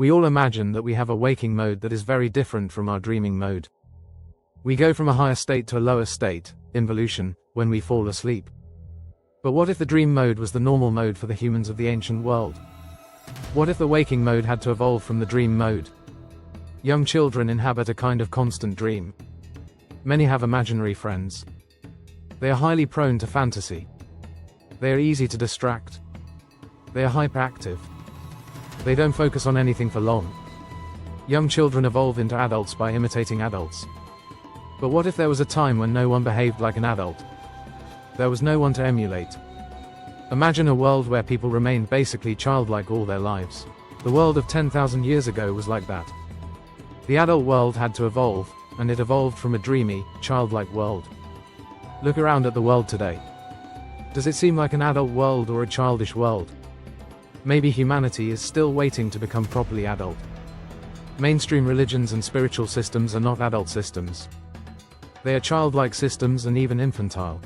We all imagine that we have a waking mode that is very different from our dreaming mode. We go from a higher state to a lower state, involution, when we fall asleep. But what if the dream mode was the normal mode for the humans of the ancient world? What if the waking mode had to evolve from the dream mode? Young children inhabit a kind of constant dream. Many have imaginary friends. They are highly prone to fantasy. They are easy to distract. They are hyperactive. They don't focus on anything for long. Young children evolve into adults by imitating adults. But what if there was a time when no one behaved like an adult? There was no one to emulate. Imagine a world where people remained basically childlike all their lives. The world of 10,000 years ago was like that. The adult world had to evolve, and it evolved from a dreamy, childlike world. Look around at the world today. Does it seem like an adult world or a childish world? Maybe humanity is still waiting to become properly adult. Mainstream religions and spiritual systems are not adult systems. They are childlike systems and even infantile.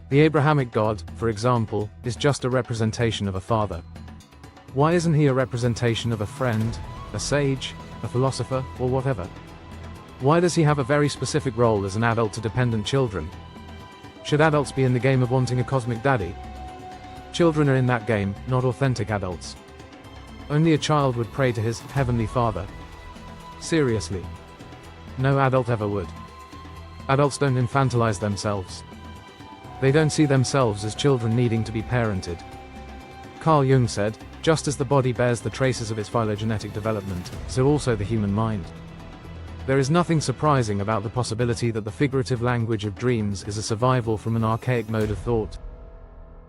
The Abrahamic God, for example, is just a representation of a father. Why isn't he a representation of a friend, a sage, a philosopher, or whatever? Why does he have a very specific role as an adult to dependent children? Should adults be in the game of wanting a cosmic daddy? Children are in that game, not authentic adults. Only a child would pray to his heavenly father. Seriously. No adult ever would. Adults don't infantilize themselves. They don't see themselves as children needing to be parented. Carl Jung said, just as the body bears the traces of its phylogenetic development, so also the human mind. There is nothing surprising about the possibility that the figurative language of dreams is a survival from an archaic mode of thought.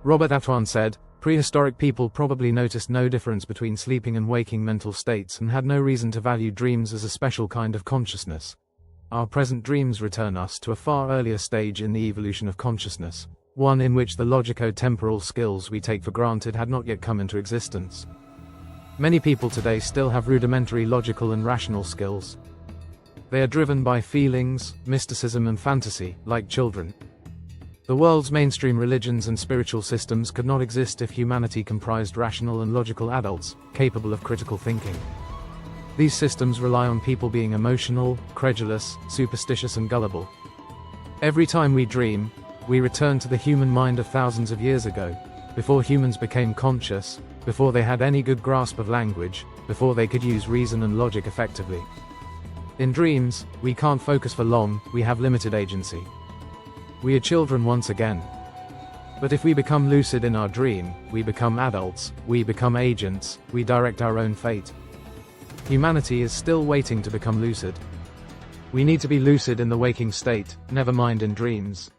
Robert Antoine said, prehistoric people probably noticed no difference between sleeping and waking mental states and had no reason to value dreams as a special kind of consciousness. Our present dreams return us to a far earlier stage in the evolution of consciousness, one in which the logico-temporal skills we take for granted had not yet come into existence. Many people today still have rudimentary logical and rational skills. They are driven by feelings, mysticism and fantasy, like children. The world's mainstream religions and spiritual systems could not exist if humanity comprised rational and logical adults, capable of critical thinking. These systems rely on people being emotional, credulous, superstitious and gullible. Every time we dream, we return to the human mind of thousands of years ago, before humans became conscious, before they had any good grasp of language, before they could use reason and logic effectively. In dreams, we can't focus for long, we have limited agency. We are children once again. But if we become lucid in our dream, we become adults, we become agents, we direct our own fate. Humanity is still waiting to become lucid. We need to be lucid in the waking state, never mind in dreams.